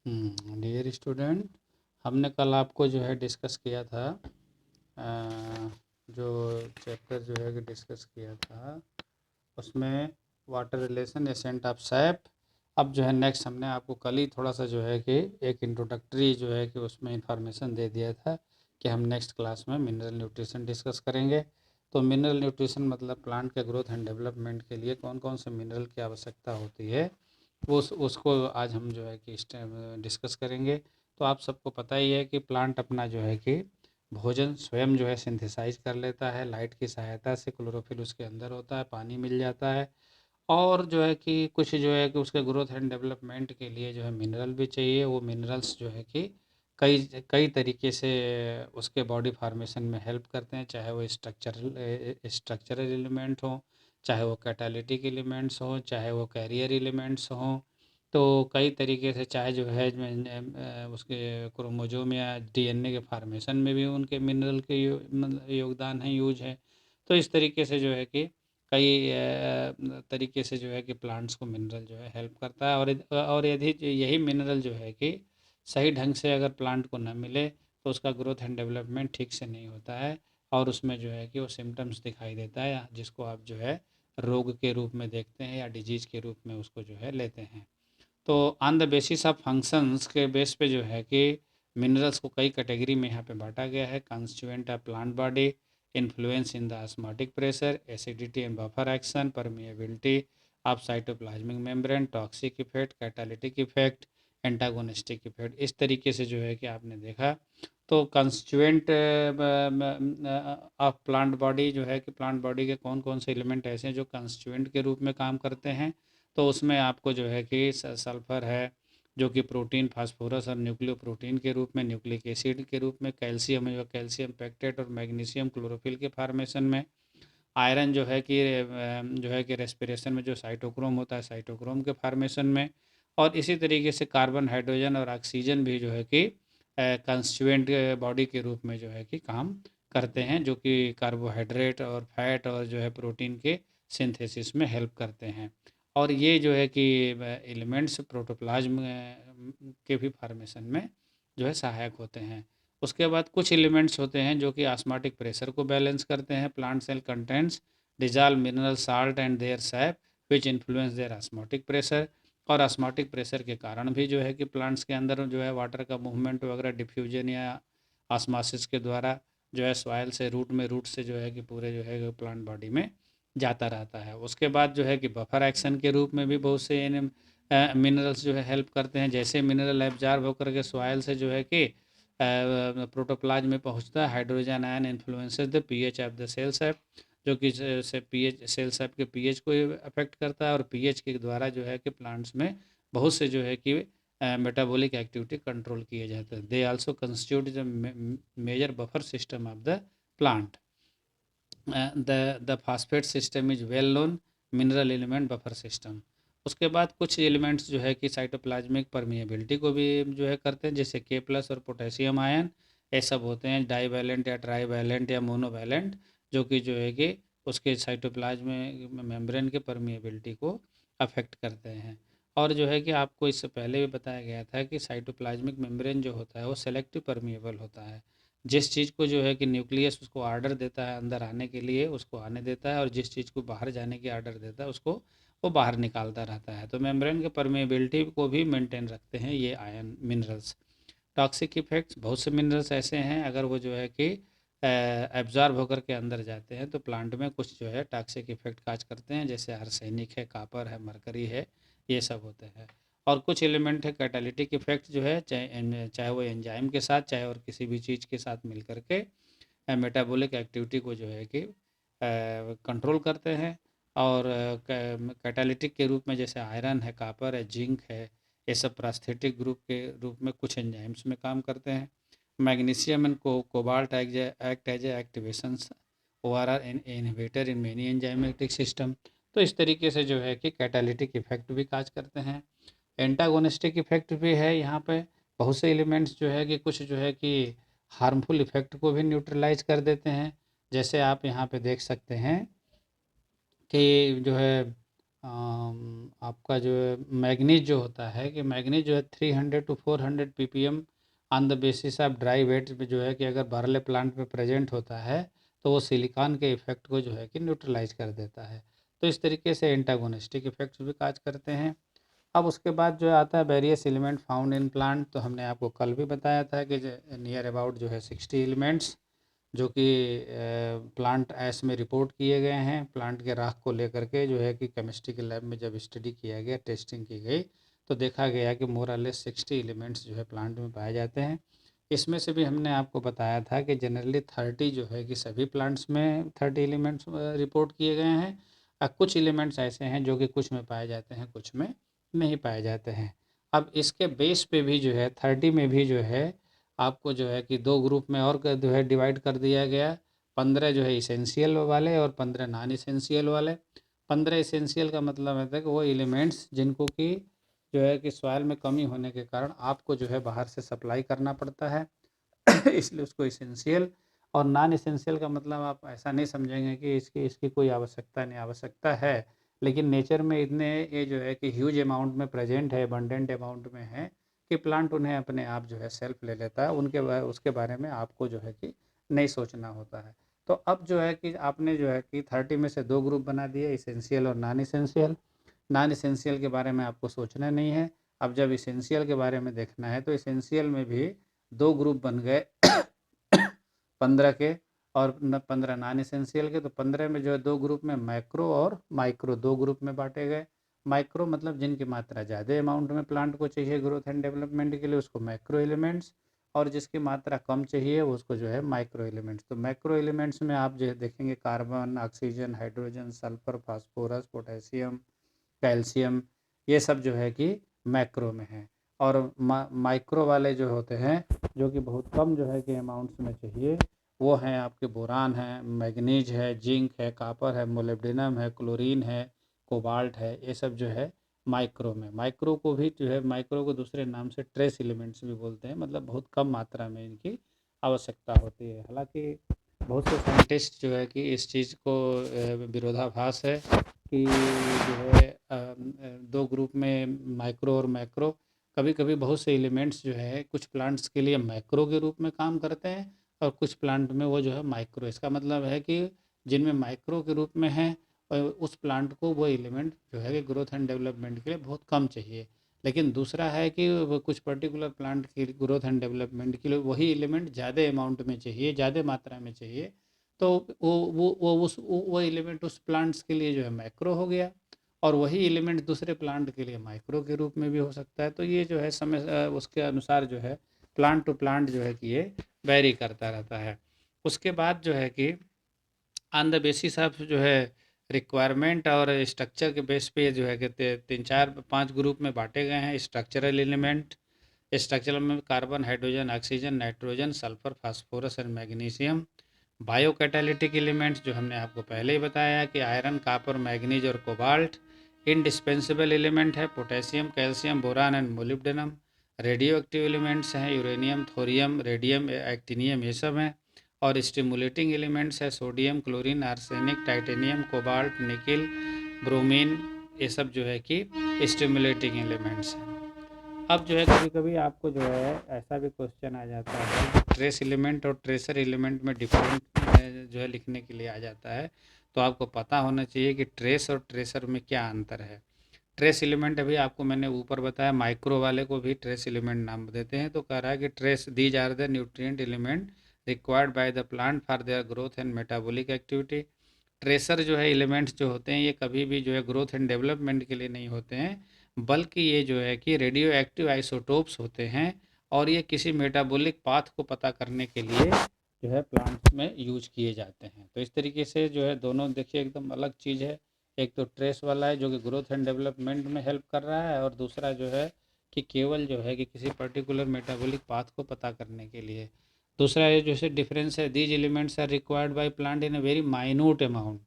Dear student, हमने कल आपको जो है डिस्कस किया था, जो चैप्टर जो है कि डिस्कस किया था उसमें water relation ascent of SAP. अब जो है नेक्स्ट हमने आपको कल ही थोड़ा सा जो है कि एक इंट्रोडक्टरी जो है कि उसमें इंफॉर्मेशन दे दिया था कि हम नेक्स्ट क्लास में मिनरल न्यूट्रिशन डिस्कस करेंगे। तो मिनरल न्यूट्रिशन मतलब प्लांट के ग्रोथ एंड डेवलपमेंट के लिए कौन कौन से मिनरल की आवश्यकता होती है, उसको आज हम जो है कि डिस्कस करेंगे। तो आप सबको पता ही है कि प्लांट अपना जो है कि भोजन स्वयं जो है सिंथेसाइज कर लेता है, लाइट की सहायता से क्लोरोफिल उसके अंदर होता है, पानी मिल जाता है, और जो है कि कुछ जो है कि उसके ग्रोथ एंड डेवलपमेंट के लिए जो है मिनरल भी चाहिए। वो मिनरल्स जो है कि कई कई तरीके से उसके बॉडी फार्मेशन में हेल्प करते हैं, चाहे वो स्ट्रक्चरल एलिमेंट हो, चाहे वो कैटालिटिक एलिमेंट्स हो, चाहे वो कैरियर एलिमेंट्स हों। तो कई तरीके से चाहे जो है उसके क्रोमोजोम या डीएनए के फार्मेशन में भी उनके मिनरल के मतलब योगदान है, यूज है। तो इस तरीके से जो है कि कई तरीके से जो है कि प्लांट्स को मिनरल जो है हेल्प करता है। और यदि यही मिनरल जो है कि सही ढंग से अगर प्लांट को न मिले तो उसका ग्रोथ एंड डेवलपमेंट ठीक से नहीं होता है, और उसमें जो है कि वो सिम्टम्स दिखाई देता है, जिसको आप जो है रोग के रूप में देखते हैं या डिजीज़ के रूप में उसको जो है लेते हैं। तो on the basis of functions के बेस पे जो है कि मिनरल्स को कई कैटेगरी में यहाँ पे बांटा गया है। Constituent of plant body, influence in the osmotic pressure, acidity and buffer action, permeability of cytoplasmic membrane, toxic effect, catalytic effect, antagonistic effect. इस तरीके से जो है कि आपने देखा। तो कंस्टिट्यूएंट ऑफ प्लांट बॉडी जो है कि प्लांट बॉडी के कौन कौन से एलिमेंट ऐसे हैं जो कंस्टिट्यूएंट के रूप में काम करते हैं। तो उसमें आपको जो है कि सल्फ़र है, जो कि प्रोटीन, फास्फोरस और न्यूक्लियो प्रोटीन के रूप में, न्यूक्लिक एसिड के रूप में, कैल्शियम है जो कैल्शियम पेक्टेट और मैग्नीशियम क्लोरोफिल के फार्मेशन में, आयरन जो है कि रेस्पिरेशन में जो साइटोक्रोम होता है साइटोक्रोम के फार्मेशन में, और इसी तरीके से कार्बन, हाइड्रोजन और ऑक्सीजन भी जो है कि कंस्टिट्यूएंट बॉडी के रूप में जो है कि काम करते हैं, जो कि कार्बोहाइड्रेट और फैट और जो है प्रोटीन के सिंथेसिस में हेल्प करते हैं। और ये जो है कि एलिमेंट्स प्रोटोप्लाज्म के भी फार्मेशन में जो है सहायक होते हैं। उसके बाद कुछ एलिमेंट्स होते हैं जो कि ऑस्मोटिक प्रेशर को बैलेंस करते हैं। Plant cell contents dissolve mineral salt and their sap which influence their osmotic pressure. और ऑस्मोटिक प्रेशर के कारण भी जो है कि प्लांट्स के अंदर जो है वाटर का मूवमेंट वगैरह डिफ्यूजन या ऑस्मोसिस के द्वारा जो है सॉइल से रूट से जो है कि पूरे जो है प्लांट बॉडी में जाता रहता है। उसके बाद जो है कि बफर एक्शन के रूप में भी बहुत से मिनरल्स जो है हेल्प करते हैं। जैसे मिनरल एब्जॉर्ब होकर के सॉइल से जो है कि प्रोटोप्लाज्म में पहुंचता है। Hydrogen ion influences the pH of the cell sap, जो कि से पीएच सेल सेप के पीएच को अफेक्ट करता है, और पीएच के द्वारा जो है कि प्लांट्स में बहुत से जो है कि मेटाबॉलिक एक्टिविटी कंट्रोल किए जाते हैं। They also constitute the major buffer system of the plant. The phosphate system is well known mineral element buffer system. उसके बाद कुछ एलिमेंट्स जो है कि साइटोप्लाज्मिक परमिएबिलिटी को भी जो है करते हैं, जैसे के प्लस और पोटेशियम आयन। ये सब होते हैं डाईवैलेंट या ट्राईवैलेंट या मोनोवैलेंट, जो कि जो है कि उसके साइटोप्लाज्मिक मेम्ब्रेन के परमिएबिलिटी को अफेक्ट करते हैं। और जो है कि आपको इससे पहले भी बताया गया था कि साइटोप्लाज्मिक मेम्ब्रेन जो होता है वो सेलेक्टिव परमिएबल होता है। जिस चीज़ को जो है कि न्यूक्लियस उसको आर्डर देता है अंदर आने के लिए, उसको आने देता है, और जिस चीज़ को बाहर जाने की आर्डर देता है उसको वो बाहर निकालता रहता है। तो मेम्ब्रेन के परमेबिलिटी को भी मेंटेन रखते हैं ये आयन मिनरल्स। टॉक्सिक इफेक्ट्स, बहुत से मिनरल्स ऐसे हैं अगर वो जो है कि एब्जॉर्ब होकर के अंदर जाते हैं तो प्लांट में कुछ जो है टॉक्सिक इफेक्ट काज करते हैं, जैसे आर्सेनिक है, कापर है, मरकरी है, ये सब होते हैं। और कुछ एलिमेंट है कैटालिटिक इफेक्ट जो है, चाहे वो एंजाइम के साथ चाहे और किसी भी चीज़ के साथ मिल करके मेटाबॉलिक एक्टिविटी को जो है कि कंट्रोल करते हैं। और कैटालिटिक के रूप में जैसे आयरन है, कापर है, जिंक है, ये सब प्रास्थेटिक ग्रुप के रूप में कुछ एंजाइम्स में काम करते हैं। Magnesium and cobalt act as a activation ORR inhibitor in many enzymatic system. तो इस तरीके से जो है कि कैटालिटिक इफेक्ट भी काज करते हैं। एंटागोनिस्टिक इफेक्ट भी है यहाँ पे। बहुत से एलिमेंट्स जो है कि कुछ जो है कि हार्मफुल इफेक्ट को भी न्यूट्रलाइज कर देते हैं। जैसे आप यहाँ पे देख सकते हैं कि जो है आपका जो है मैग्नीज जो होता है कि मैग्नीज जो है 300 to 400 ppm on the basis of dry weight में जो है कि अगर बार्ले प्लांट में प्रेजेंट होता है तो वो सिलिकॉन के इफेक्ट को जो है कि न्यूट्रलाइज कर देता है। तो इस तरीके से एंटागोनिस्टिक इफेक्ट्स भी काज करते हैं। अब उसके बाद जो आता है various element found in plant, तो हमने आपको कल भी बताया था कि नियर अबाउट जो है 60 एलिमेंट्स जो कि प्लांट ऐश में रिपोर्ट किए गए हैं। प्लांट के राख को लेकर के जो है कि केमिस्ट्री के लैब में जब स्टडी किया गया, टेस्टिंग की गई, तो देखा गया कि मोर और लेस 60 एलिमेंट्स जो है प्लांट में पाए जाते हैं। इसमें से भी हमने आपको बताया था कि जनरली 30 जो है कि सभी प्लांट्स में 30 एलिमेंट्स रिपोर्ट किए गए हैं। कुछ एलिमेंट्स ऐसे हैं जो कि कुछ में पाए जाते हैं, कुछ में नहीं पाए जाते हैं। अब इसके बेस पे भी जो है 30 में भी जो है आपको जो है कि दो ग्रुप में और जो है डिवाइड कर दिया गया। 15 जो है इसेंशियल वाले और 15 नॉन इसेंशियल वाले। 15 इसेंशियल का मतलब है कि वो एलिमेंट्स जिनको कि जो है कि सॉइल में कमी होने के कारण आपको जो है बाहर से सप्लाई करना पड़ता है इसलिए उसको इसेंशियल। और नॉन इसेंशियल का मतलब आप ऐसा नहीं समझेंगे कि इसकी इसकी कोई आवश्यकता नहीं, आवश्यकता है, लेकिन नेचर में इतने ये जो है कि ह्यूज अमाउंट में प्रेजेंट है, अबंडेंट अमाउंट में है कि प्लांट उन्हें अपने आप जो है सेल्फ ले लेता है। उसके बारे में आपको जो है कि नहीं सोचना होता है। तो अब जो है कि आपने जो है कि 30 में से दो ग्रुप बना दिए, इसेंशियल और नॉन इसेंशियल। नॉन इसेंशियल के बारे में आपको सोचना नहीं है। अब जब इसेंशियल के बारे में देखना है तो इसेंशियल में भी दो ग्रुप बन गए 15 के और 15 नॉन इसेंशियल के। तो 15 में जो है दो ग्रुप में मैक्रो और माइक्रो दो ग्रुप में बांटे गए। माइक्रो मतलब जिनकी मात्रा ज़्यादा अमाउंट में प्लांट को चाहिए ग्रोथ एंड डेवलपमेंट के लिए, उसको मैक्रो एलिमेंट्स। और जिसकी मात्रा कम चाहिए उसको जो है माइक्रो एलिमेंट्स। तो मैक्रो एलिमेंट्स में आप जो है देखेंगे carbon, oxygen, hydrogen, sulphur, phosphorus, potassium, calcium, ये सब जो है कि मैक्रो में है। और माइक्रो वाले जो होते हैं जो कि बहुत कम जो है कि अमाउंट्स में चाहिए, वो हैं आपके बोरान है, मैग्नीज है, जिंक है, कापर है, मोलिब्डेनम है, क्लोरीन है, कोबाल्ट है, ये सब जो है माइक्रो में। माइक्रो को भी जो है माइक्रो को दूसरे नाम से ट्रेस एलिमेंट्स भी बोलते हैं, मतलब बहुत कम मात्रा में इनकी आवश्यकता होती है। हालांकि बहुत से साइंटिस्ट जो है कि इस चीज़ को विरोधाभास है कि जो है दो ग्रुप में माइक्रो और मैक्रो। कभी कभी बहुत से एलिमेंट्स जो है कुछ प्लांट्स के लिए मैक्रो के रूप में काम करते हैं और कुछ प्लांट में वो जो है माइक्रो। इसका मतलब है कि जिनमें माइक्रो के रूप में है उस प्लांट को वो एलिमेंट जो है कि ग्रोथ एंड डेवलपमेंट के लिए बहुत कम चाहिए। लेकिन दूसरा है कि वो कुछ पर्टिकुलर प्लांट की ग्रोथ एंड डेवलपमेंट के लिए वही एलिमेंट ज़्यादा अमाउंट में चाहिए, ज़्यादा मात्रा में चाहिए। तो वो एलिमेंट उस प्लांट्स के लिए जो है मैक्रो हो गया और वही एलिमेंट दूसरे प्लांट के लिए माइक्रो के रूप में भी हो सकता है। तो ये जो है समय उसके अनुसार जो है प्लांट टू प्लांट जो है कि ये वेरी करता रहता है। उसके बाद जो है कि ऑन द बेसिस ऑफ जो है रिक्वायरमेंट और स्ट्रक्चर के बेस पे जो है कि तीन चार पांच ग्रुप में बांटे गए हैं स्ट्रक्चरल एलिमेंट। स्ट्रक्चरल में carbon, hydrogen, oxygen, nitrogen, sulphur, phosphorus और मैग्नीशियम। बायो कैटालिटिक एलिमेंट्स जो हमने आपको पहले ही बताया कि आयरन, कापर, मैग्नीज और कोबाल्ट। इंडिस्पेंसिबल एलिमेंट है potassium, calcium, boron and molybdenum. Radioactive elements हैं यूरेनियम, थोरियम, रेडियम, एक्टिनियम, ये सब हैं। और स्टिमुलेटिंग एलिमेंट्स है sodium, chlorine, arsenic, titanium, cobalt, nickel, bromine, ये सब जो है कि स्टिमुलेटिंग एलिमेंट्स हैं। अब जो है कभी कभी आपको जो है ऐसा भी क्वेश्चन आ जाता है ट्रेस एलिमेंट और ट्रेसर एलिमेंट में डिफरेंट जो है लिखने के लिए आ जाता है। तो आपको पता होना चाहिए कि ट्रेस और ट्रेसर में क्या अंतर है। ट्रेस एलिमेंट अभी आपको मैंने ऊपर बताया, माइक्रो वाले को भी ट्रेस एलिमेंट नाम देते हैं। तो कह रहा है कि trace these are the nutrient element required by the plant for their growth and metabolic activity. Tracer जो है एलिमेंट्स जो होते हैं ये कभी भी जो है ग्रोथ एंड डेवलपमेंट के लिए नहीं होते हैं, बल्कि ये जो है कि रेडियो एक्टिव आइसोटोप्स होते हैं और ये किसी मेटाबॉलिक पाथ को पता करने के लिए जो है प्लांट्स में यूज किए जाते हैं। तो इस तरीके से जो है दोनों देखिए एकदम अलग चीज़ है। एक तो ट्रेस वाला है जो कि ग्रोथ एंड डेवलपमेंट में हेल्प कर रहा है और दूसरा जो है कि केवल जो है कि किसी पर्टिकुलर मेटाबॉलिक पाथ को पता करने के लिए। दूसरा ये जैसे डिफरेंस है, these elements are required by plant in a very minute amount.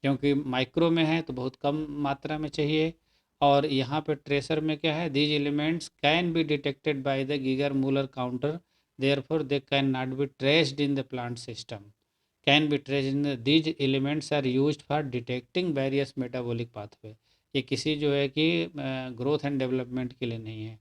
क्योंकि माइक्रो में है तो बहुत कम मात्रा में चाहिए। और यहाँ पे ट्रेसर में क्या है, these elements can be detected by the Geiger Muller counter, therefore they can not be traced in the plant system. Can be traced in these elements are used for detecting various metabolic pathway. ये किसी जो है कि growth and development के लिए नहीं है।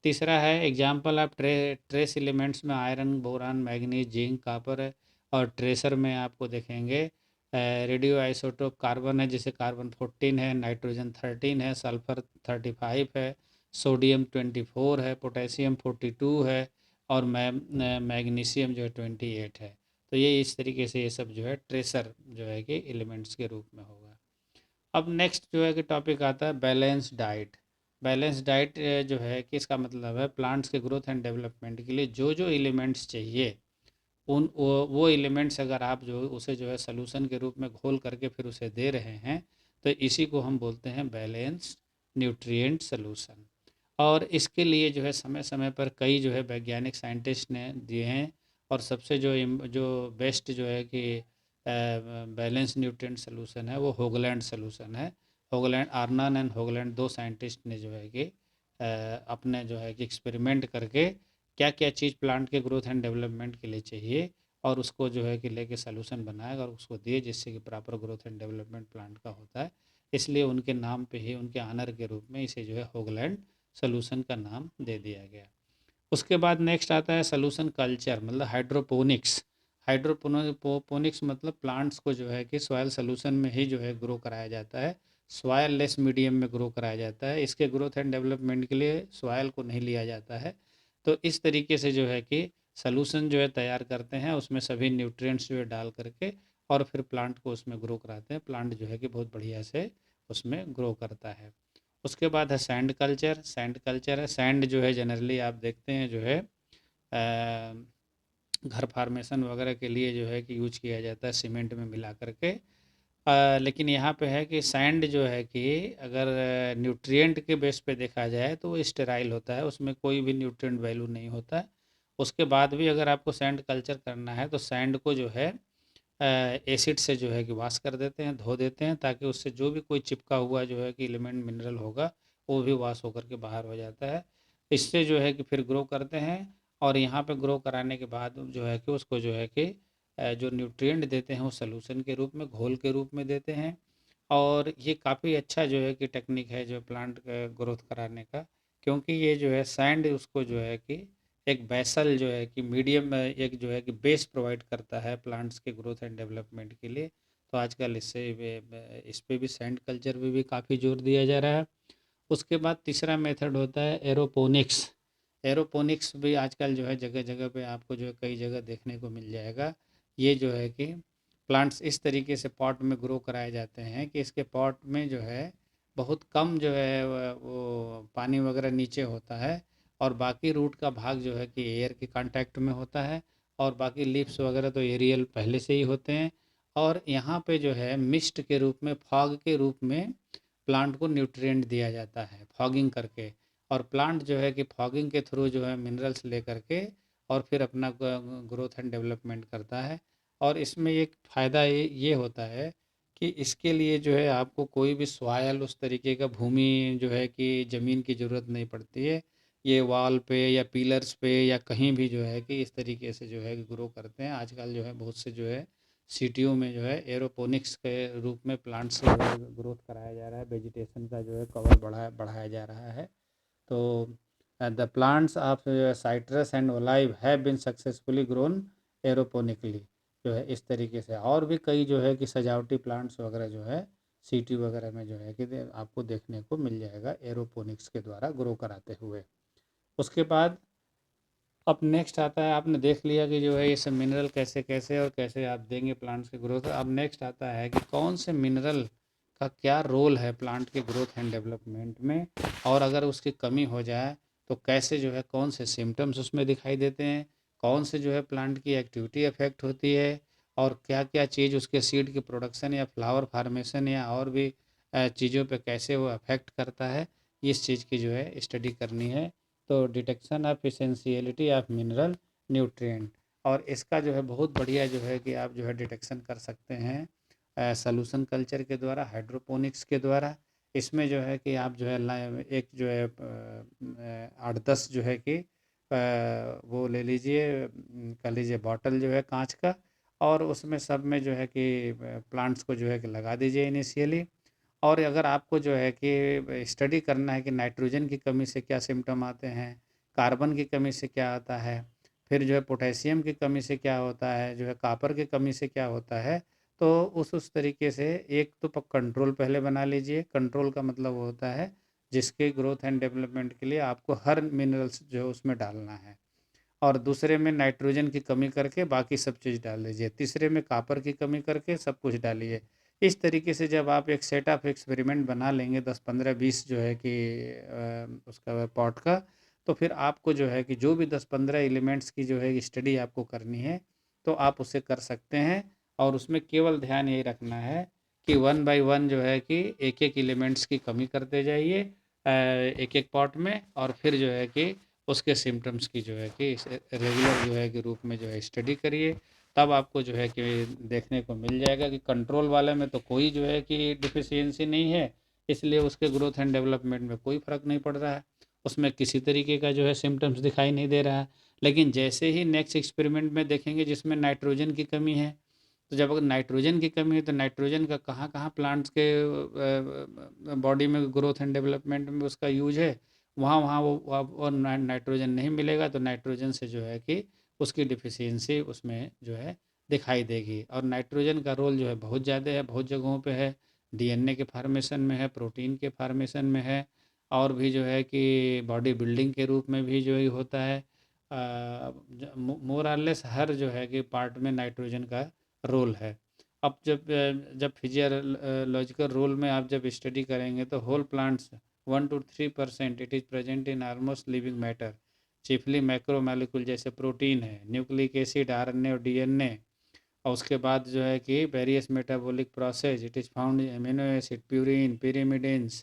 तीसरा है एग्जाम्पल ऑफ ट्रेस एलिमेंट्स में iron, boron, manganese, zinc, copper है। और ट्रेसर में आपको देखेंगे रेडियो आइसोटोप कार्बन है, जैसे कार्बन 14 है, नाइट्रोजन 13 है, सल्फर 35 है, सोडियम 24 है, पोटेशियम 42 है, और मैग्नीशियम जो है 28 है। तो ये इस तरीके से ये सब जो है ट्रेसर जो है कि एलिमेंट्स के रूप में होगा। अब नेक्स्ट जो है कि टॉपिक आता है बैलेंस डाइट। बैलेंस डाइट जो है कि इसका मतलब है प्लांट्स के ग्रोथ एंड डेवलपमेंट के लिए जो जो एलिमेंट्स चाहिए उन वो एलिमेंट्स अगर आप जो उसे जो है सॉल्यूशन के रूप में घोल करके फिर उसे दे रहे हैं, तो इसी को हम बोलते हैं बैलेंस न्यूट्रिएंट सॉल्यूशन। और इसके लिए जो है समय समय पर कई जो है वैज्ञानिक साइंटिस्ट ने दिए हैं। और सबसे जो बेस्ट जो है कि बैलेंस न्यूट्रिएंट सॉल्यूशन है वो होगलैंड सॉल्यूशन है। होगलैंड, आर्नन एंड होगलैंड, दो साइंटिस्ट ने जो है कि अपने जो है कि एक्सपेरिमेंट करके क्या क्या चीज़ प्लांट के ग्रोथ एंड डेवलपमेंट के लिए चाहिए और उसको जो है कि लेके सॉल्यूशन बनाएगा और उसको दिए, जिससे कि proper growth and development plant का होता है। इसलिए उनके नाम पे ही, उनके ऑनर के रूप में इसे जो है होगलैंड सॉल्यूशन का नाम दे दिया गया। उसके बाद नेक्स्ट आता है सॉल्यूशन कल्चर, मतलब हाइड्रोपोनिक्स। हाइड्रोपोनिक्स मतलब प्लांट्स को जो है कि सॉयल सॉल्यूशन में ही जो है ग्रो कराया जाता है, सॉयल लेस मीडियम में ग्रो कराया जाता है। इसके ग्रोथ एंड डेवलपमेंट के लिए सॉयल को नहीं लिया जाता है। तो इस तरीके से जो है कि सॉल्यूशन जो है तैयार करते हैं, उसमें सभी न्यूट्रिएंट्स जो है डाल करके और फिर प्लांट को उसमें ग्रो कराते हैं। प्लांट जो है कि बहुत बढ़िया से उसमें ग्रो करता है। उसके बाद है सैंड कल्चर। सैंड कल्चर है, सैंड जो है जनरली आप देखते हैं जो है घर फार्मेशन वगैरह के लिए जो है कि यूज किया जाता है सीमेंट में मिला करके। लेकिन यहाँ पे है कि सैंड जो है कि अगर न्यूट्रिएंट के बेस पे देखा जाए तो वो स्टेराइल होता है, उसमें कोई भी न्यूट्रिएंट वैल्यू नहीं होता है। उसके बाद भी अगर आपको सैंड कल्चर करना है तो सैंड को जो है एसिड से जो है कि वॉश कर देते हैं, धो देते हैं, ताकि उससे जो भी कोई चिपका हुआ जो है कि एलिमेंट मिनरल होगा वो भी वॉश होकर के बाहर हो जाता है। इससे जो है कि फिर ग्रो करते हैं। और यहाँ पे ग्रो कराने के बाद जो है कि उसको जो है कि जो न्यूट्रिएंट देते हैं वो सॉल्यूशन के रूप में, घोल के रूप में देते हैं। और ये काफ़ी अच्छा जो है कि टेक्निक है जो प्लांट का ग्रोथ कराने का, क्योंकि ये जो है सैंड उसको जो है कि एक बेसल जो है कि मीडियम एक जो है कि बेस प्रोवाइड करता है प्लांट्स के ग्रोथ एंड डेवलपमेंट के लिए। तो आजकल इस पे भी सैंड कल्चर पे भी काफ़ी जोर दिया जा रहा है। उसके बाद तीसरा मेथड होता है एरोपोनिक्स। एरोपोनिक्स भी आजकल जो है जगह जगह पे आपको जो है कई जगह देखने को मिल जाएगा। ये जो है कि प्लांट्स इस तरीके से पॉट में ग्रो कराए जाते हैं कि इसके पॉट में जो है बहुत कम जो है वो पानी वगैरह नीचे होता है, और बाकी रूट का भाग जो है कि एयर के कांटेक्ट में होता है, और बाकी लीव्स वगैरह तो एरियल पहले से ही होते हैं। और यहाँ पे जो है मिस्ट के रूप में, फॉग के रूप में प्लांट को न्यूट्रिएंट दिया जाता है फॉगिंग करके। और प्लांट जो है कि फॉगिंग के थ्रू जो है मिनरल्स ले करके और फिर अपना ग्रोथ एंड डेवलपमेंट करता है। और इसमें एक फ़ायदा ये होता है कि इसके लिए जो है आपको कोई भी सॉयल, उस तरीके का भूमि जो है कि ज़मीन की ज़रूरत नहीं पड़ती है। ये वॉल पे या पिलर्स पे या कहीं भी जो है कि इस तरीके से जो है ग्रो करते हैं। आजकल जो है बहुत से जो है सिटियों में जो है एरोपोनिक्स के रूप में प्लांट्स से जो है ग्रोथ कराया जा रहा है, वेजिटेशन का जो है कवर बढ़ाया बढ़ाया जा रहा है। तो the plants of citrus and olive have been successfully grown aeroponically. जो है इस तरीके से और भी कई जो है कि सजावटी प्लांट्स वगैरह जो है सिटी वगैरह में जो है कि आपको देखने को मिल जाएगा एरोपोनिक्स के द्वारा ग्रो कराते हुए। उसके बाद अब नेक्स्ट आता है, आपने देख लिया कि जो है ये सब मिनरल कैसे कैसे और कैसे आप देंगे प्लांट्स के ग्रोथ। अब नेक्स्ट आता है कि कौन से मिनरल का क्या रोल है प्लांट के ग्रोथ एंड डेवलपमेंट में, और अगर उसकी कमी हो जाए तो कैसे जो है कौन से सिम्टम्स उसमें दिखाई देते हैं, कौन से जो है प्लांट की एक्टिविटी अफेक्ट होती है, और क्या क्या चीज़ उसके सीड की प्रोडक्शन या फ्लावर फार्मेशन या और भी चीज़ों पे कैसे वो अफेक्ट करता है, इस चीज़ की जो है स्टडी करनी है। तो detection of essentiality of mineral nutrient, और इसका जो है बहुत बढ़िया जो है कि आप जो है डिटेक्शन कर सकते हैं सॉल्यूशन कल्चर के द्वारा, हाइड्रोपोनिक्स के द्वारा। इसमें जो है कि आप जो है एक जो है 8-10 जो है कि वो ले लीजिए, कह लीजिए बॉटल जो है कांच का, और उसमें सब में जो है कि प्लांट्स को जो है कि लगा दीजिए इनिशियली। और अगर आपको जो है कि स्टडी करना है कि नाइट्रोजन की कमी से क्या सिम्टम आते हैं, कार्बन की कमी से क्या आता है, फिर जो है पोटेशियम की कमी से क्या होता है, जो है कॉपर की कमी से क्या होता है, तो उस तरीके से एक तो कंट्रोल पहले बना लीजिए। कंट्रोल का मतलब होता है जिसके ग्रोथ एंड डेवलपमेंट के लिए आपको हर मिनरल्स जो है उसमें डालना है। और दूसरे में नाइट्रोजन की कमी करके बाकी सब चीज़ डाल दीजिए। तीसरे में कॉपर की कमी करके सब कुछ डालिए। इस तरीके से जब आप एक सेट ऑफ एक्सपेरिमेंट बना लेंगे 10, 15, 20 जो है कि उसका पॉट का, तो फिर आपको जो है कि जो भी 10-15 एलिमेंट्स की जो है स्टडी आपको करनी है तो आप उसे कर सकते हैं। और उसमें केवल ध्यान यही रखना है कि 1 बाय 1 जो है कि एक-एक एलिमेंट्स की कमी करते जाइए एक-एक पॉट में, और फिर जो है कि उसके सिम्टम्स की जो है कि रेगुलर जो है कि रूप में जो है स्टडी करिए। तब आपको जो है कि देखने को मिल जाएगा कि कंट्रोल वाले में तो कोई जो है कि डिफिशियंसी नहीं है, इसलिए उसके ग्रोथ एंड डेवलपमेंट में कोई फ़र्क नहीं पड़ रहा है, उसमें किसी तरीके का जो है सिम्टम्स दिखाई नहीं दे रहा है। लेकिन जैसे ही नेक्स्ट एक्सपेरिमेंट में देखेंगे जिसमें नाइट्रोजन की कमी है, तो जब अगर नाइट्रोजन की कमी है तो नाइट्रोजन का कहाँ-कहाँ प्लांट्स के बॉडी में ग्रोथ एंड डेवलपमेंट में उसका यूज़ है, वहाँ-वहाँ वो नाइट्रोजन नहीं मिलेगा, तो नाइट्रोजन से जो है कि उसकी डिफिशियंसी उसमें जो है दिखाई देगी। और नाइट्रोजन का रोल जो है बहुत ज़्यादा है, बहुत जगहों पे है, डीएनए के फॉर्मेशन में है, प्रोटीन के फॉर्मेशन में है, और भी जो है कि बॉडी बिल्डिंग के रूप में भी जो है होता है। मोर और लेस हर जो है कि पार्ट में नाइट्रोजन का रोल है। अब जब फिजियोलॉजिकल रोल में आप जब स्टडी करेंगे तो whole plants 1 to 3% it is present in almost living matter, chiefly macromolecule जैसे प्रोटीन है, न्यूक्लिक एसिड, आरएनए और डीएनए। और उसके बाद जो है कि various metabolic process it is found amino acid, purine, pyrimidines,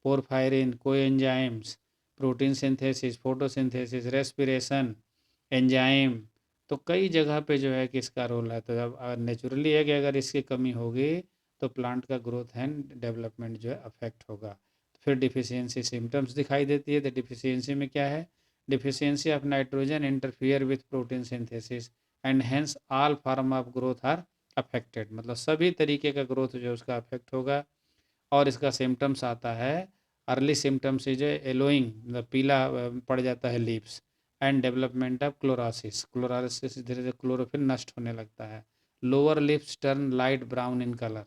porphyrin, coenzymes, protein synthesis, photosynthesis, respiration, enzyme. तो कई जगह पे जो है कि इसका रोल है। तो अब नेचुरली है कि अगर इसकी कमी होगी तो प्लांट का ग्रोथ एंड डेवलपमेंट जो है अफेक्ट होगा। फिर डिफिशियंसी सिम्टम्स दिखाई देती है। तो डिफिशियंसी में क्या है? Deficiency of nitrogen interfere with protein synthesis and hence all form of growth are affected. मतलब सभी तरीके का ग्रोथ जो है उसका अफेक्ट होगा। और इसका सिम्टम्स आता है, अर्ली सिम्टम्स इज येलोइंग, मतलब पीला पड़ जाता है leaves, and development of chlorosis. Chlorosis धीरे धीरे क्लोरोफिल नष्ट होने लगता है। Lower lips turn light brown in colour,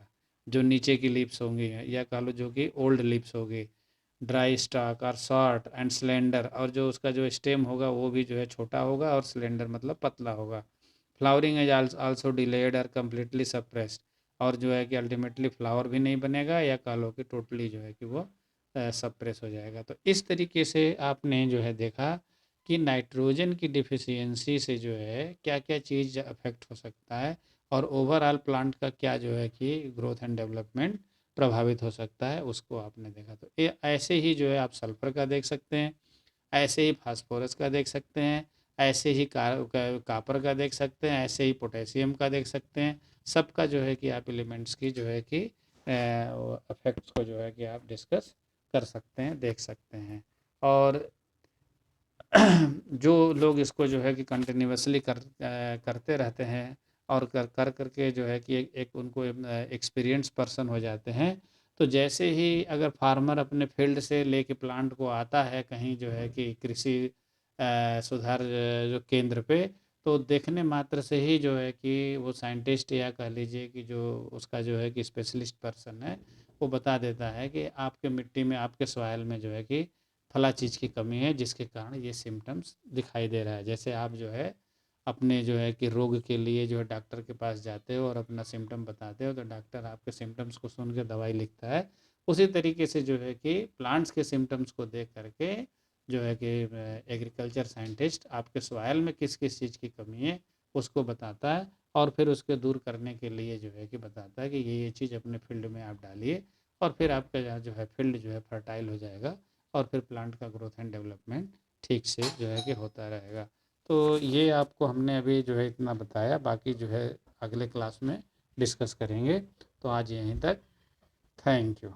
जो नीचे की लिप्स होंगी या कह लो जो कि ओल्ड लिप्स होगी। ड्राई स्टॉक और शॉर्ट एंड स्लेंडर, और जो उसका जो स्टेम होगा वो भी जो है छोटा होगा, और स्लेंडर मतलब पतला होगा। फ्लावरिंग इज आल्सो डिलेड और कम्प्लीटली सप्रेस्ड, और जो है कि अल्टीमेटली फ्लावर भी नहीं बनेगा, या कह लो कि टोटली जो है कि वो सप्रेस हो जाएगा। तो इस तरीके से आपने जो है देखा कि नाइट्रोजन की डिफिशियंसी से जो है क्या क्या चीज़ अफेक्ट हो सकता है, और ओवरऑल प्लांट का क्या जो है कि ग्रोथ एंड डेवलपमेंट प्रभावित हो सकता है, उसको आपने देखा। तो ये ऐसे ही जो है आप सल्फर का देख सकते हैं, ऐसे ही फास्फोरस का देख सकते हैं, ऐसे ही कापर का देख सकते हैं, ऐसे ही पोटेशियम का देख सकते हैं। सबका जो है कि आप एलिमेंट्स की जो है कि इफेक्ट्स को जो है कि आप डिस्कस कर सकते हैं, देख सकते हैं। और जो लोग इसको जो है कि कंटिन्यूअसली करते रहते हैं, और कर करके जो है कि एक उनको एक्सपीरियंस पर्सन हो जाते हैं, तो जैसे ही अगर फार्मर अपने फील्ड से लेके प्लांट को आता है कहीं जो है कि कृषि सुधार जो केंद्र पे, तो देखने मात्र से ही जो है कि वो साइंटिस्ट या कह लीजिए कि जो उसका जो है कि स्पेशलिस्ट पर्सन है, वो बता देता है कि आपके मिट्टी में, आपके सॉइल में जो है कि फला चीज़ की कमी है, जिसके कारण ये सिम्टम्स दिखाई दे रहा है। जैसे आप जो है अपने जो है कि रोग के लिए जो है डॉक्टर के पास जाते हो और अपना सिम्टम बताते हो, तो डॉक्टर आपके सिम्टम्स को सुन के दवाई लिखता है। उसी तरीके से जो है कि प्लांट्स के सिम्टम्स को देख करके जो है कि एग्रीकल्चर साइंटिस्ट आपके सॉइल में किस किस चीज़ की कमी है उसको बताता है, और फिर उसके दूर करने के लिए जो है कि बताता है कि ये चीज़ अपने फील्ड में आप डालिए, और फिर आपका जो है फील्ड जो है फर्टाइल हो जाएगा, और फिर प्लांट का ग्रोथ एंड डेवलपमेंट ठीक से जो है कि होता रहेगा। तो ये आपको हमने अभी जो है इतना बताया, बाकी जो है अगले क्लास में डिस्कस करेंगे। तो आज यहीं तक, थैंक यू।